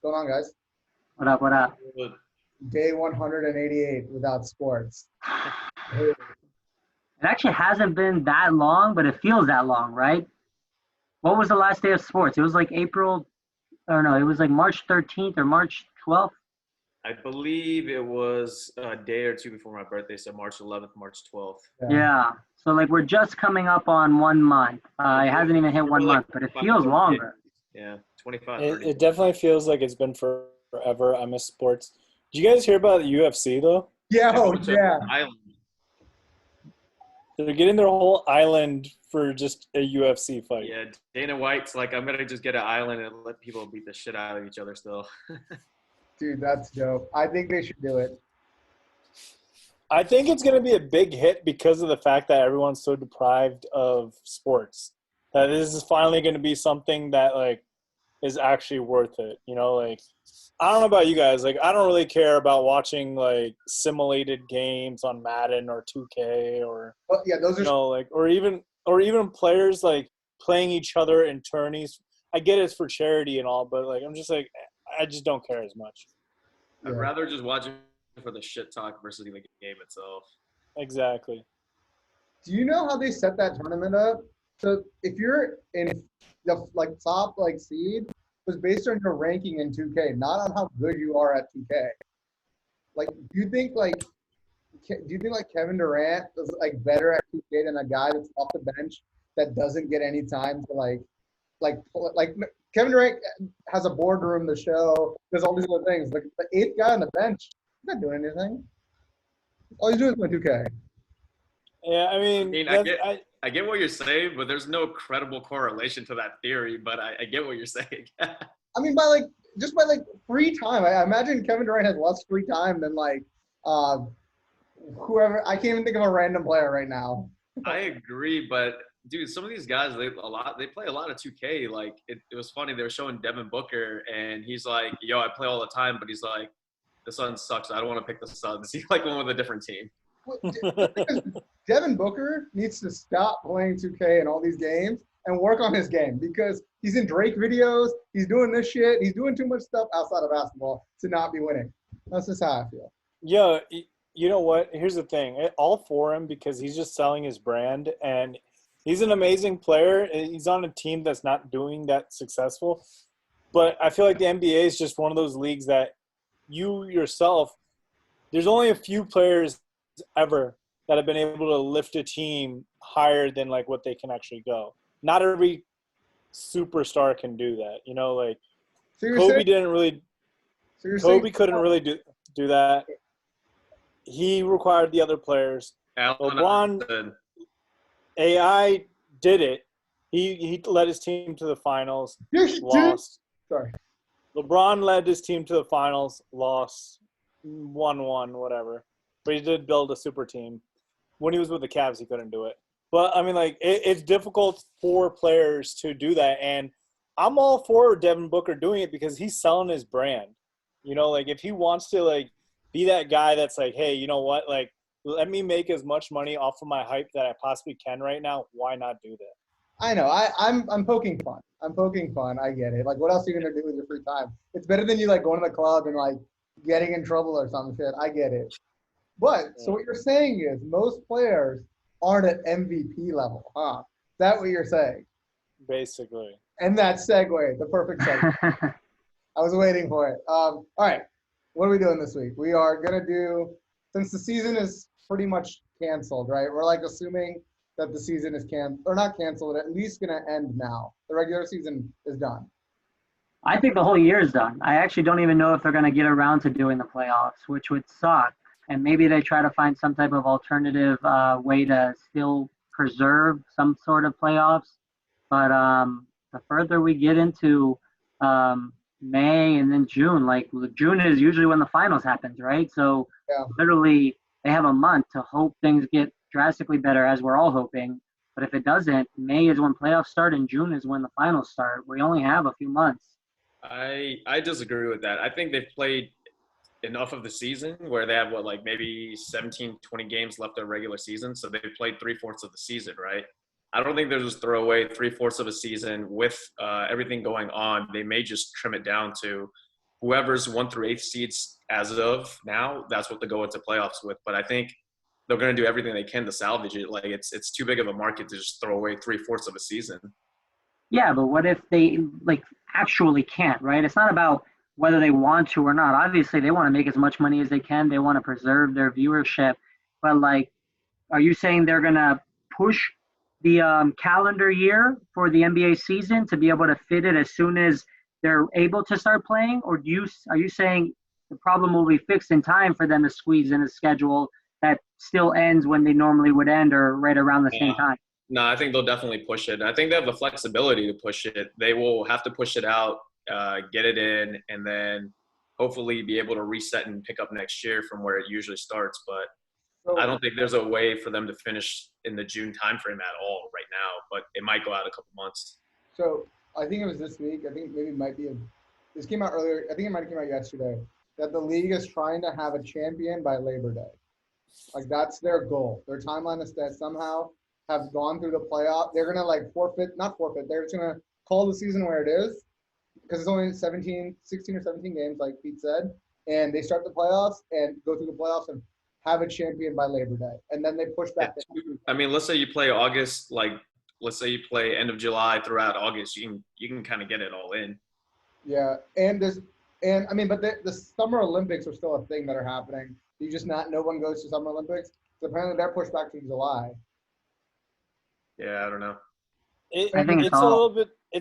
What's going on, guys? What up? What up? But Day 188 without sports. It actually hasn't been that long, but it feels that long, right? What was the last day of sports? It was like April, or no, it was like March 13th or March 12th. I believe it was a day or two before my birthday, so March 11th, March 12th. Yeah. So like we're just coming up on 1 month. It hasn't even hit one We're like month, but it 25, feels 30 longer. Yeah, 25, It, 30. it definitely feels like it's been forever. I miss sports. Did you guys hear about the UFC though? Yeah, oh, It's a yeah. island. They're getting their whole island for just a UFC fight. Yeah, Dana White's like, I'm going to just get an island and let people beat the shit out of each other still. Dude, that's dope. I think they should do it. I think it's going to be a big hit because of the fact that everyone's so deprived of sports. That this is finally going to be something that like is actually worth it. You know, like I don't know about you guys. Like I don't really care about watching like simulated games on Madden or 2K or But yeah, those are like or even players like playing each other in tourneys. I get it's for charity and all, but like I'm just like I just don't care as much. I'd Yeah. rather just watch it for the shit talk versus the game itself. Exactly. Do you know how they set that tournament up? So if you're in the like top like seed, it was based on your ranking in 2K, not on how good you are at 2K. Like, do you think like Kevin Durant is like better at 2K than a guy that's off the bench that doesn't get any time to like Kevin Durant has a boardroom to show, does all these other things. Like the eighth guy on the bench, he's not doing anything. All he's doing is playing 2K. Yeah, I mean, I mean, I get what you're saying, but there's no credible correlation to that theory, but I get what you're saying. I mean, just by free time. I imagine Kevin Durant has less free time than whoever. I can't even think of a random player right now. I agree, but dude, some of these guys they play a lot of 2K. Like it was funny, they were showing Devin Booker and he's like, yo, I play all the time, but he's like, the Suns sucks. I don't want to pick the Suns. He like went with a different team. Because Devin Booker needs to stop playing 2K in all these games and work on his game because he's in Drake videos. He's doing this shit. He's doing too much stuff outside of basketball to not be winning. That's just how I feel. Yeah, you know what? Here's the thing. All for him because he's just selling his brand, and he's an amazing player. He's on a team that's not doing that successful. But I feel like the NBA is just one of those leagues that you yourself, there's only a few players ever that have been able to lift a team higher than like what they can actually go. Not every superstar can do that. You know, like So you're Kobe saying, didn't really so you're Kobe saying, couldn't really do that. He required the other players. Allen LeBron, Iverson. AI did it. He led his team to the finals, Yes, dude. lost. Sorry. LeBron led his team to the finals, lost, 1-1, whatever. But he did build a super team. When he was with the Cavs, he couldn't do it. But, I mean, like, it's difficult for players to do that. And I'm all for Devin Booker doing it because he's selling his brand. You know, like, if he wants to, like, be that guy that's like, hey, you know what? Like, let me make as much money off of my hype that I possibly can right now. Why not do that? I know. I'm poking fun. I'm poking fun. I get it. Like, what else are you gonna do with your free time? It's better than you like going to the club and like getting in trouble or some shit. I get it. But so what you're saying is most players aren't at MVP level, huh? Is that what you're saying? Basically. And that segue, the perfect segue. I was waiting for it. All right. What are we doing this week? We are gonna do, since the season is pretty much canceled, right? We're like assuming that the season is or not canceled, at least gonna end now. The regular season is done. I think the whole year is done. I actually don't even know if they're going to get around to doing the playoffs, which would suck. And maybe they try to find some type of alternative way to still preserve some sort of playoffs. But the further we get into May and then June, like June is usually when the finals happens, right? So Yeah. literally they have a month to hope things get drastically better, as we're all hoping. But if it doesn't, May is when playoffs start and June is when the finals start. We only have a few months. I disagree with that. I think they've played enough of the season where they have like maybe 17, 20 games left of regular season. So they've played 3/4 of the season, right? I don't think they'll just throw away 3/4 of a season with everything going on. They may just trim it down to whoever's 1 through 8 seeds as of now, that's what they go into playoffs with. But I think they're going to do everything they can to salvage it. Like it's too big of a market to just throw away 3/4 of a season. Yeah, but what if they like actually can't, right? It's not about whether they want to or not. Obviously, they want to make as much money as they can. They want to preserve their viewership. But like, are you saying they're gonna push the calendar year for the NBA season to be able to fit it as soon as they're able to start playing, or are you saying the problem will be fixed in time for them to squeeze in a schedule that still ends when they normally would end, or right around the same time? No, I think they'll definitely push it. I think they have the flexibility to push it. They will have to push it out, get it in, and then hopefully be able to reset and pick up next year from where it usually starts. But So, I don't think there's a way for them to finish in the June timeframe at all right now. But it might go out a couple months. so I think it was this week. I think maybe it might be this came out earlier. I think it might have came out yesterday that the league is trying to have a champion by Labor Day. Like that's their goal. Their timeline is that somehow have gone through the playoff. They're gonna like not forfeit. They're just gonna call the season where it is because it's only 16 or 17 games, like Pete said, and they start the playoffs and go through the playoffs and have a champion by Labor Day, and then they push back. I mean, let's say you play August, like let's say you play end of July throughout August. You can kind of get it all in. Yeah, and I mean, but the Summer Olympics are still a thing that are happening. You just no one goes to Summer Olympics. So apparently they're pushed back to July. Yeah, I don't know. I think It's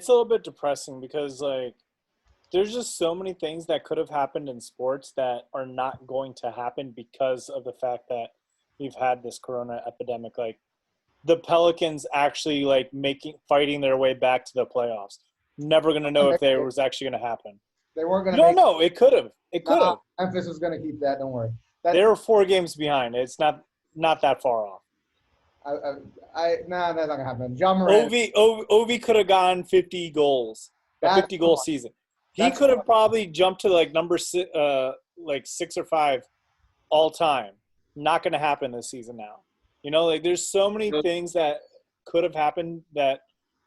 a little bit depressing because like there's just so many things that could have happened in sports that are not going to happen because of the fact that we've had this corona epidemic. Like the Pelicans actually like fighting their way back to the playoffs. Never going to know if it was actually going to happen. They weren't going to. No, it could have. It could have. Memphis was going to keep that. Don't worry. They were 4 games behind. It's not that far off. That's not gonna happen. Ja Morant. Ovi could have gone 50 goals, a 50-goal season. He could have probably jumped to like number 6 or 5 all time. Not going to happen this season now. You know, like there's so many things that could have happened that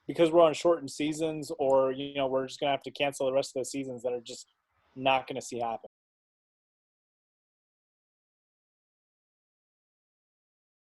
because we're on shortened seasons, or you know, we're just going to have to cancel the rest of the seasons that are just not going to see happen.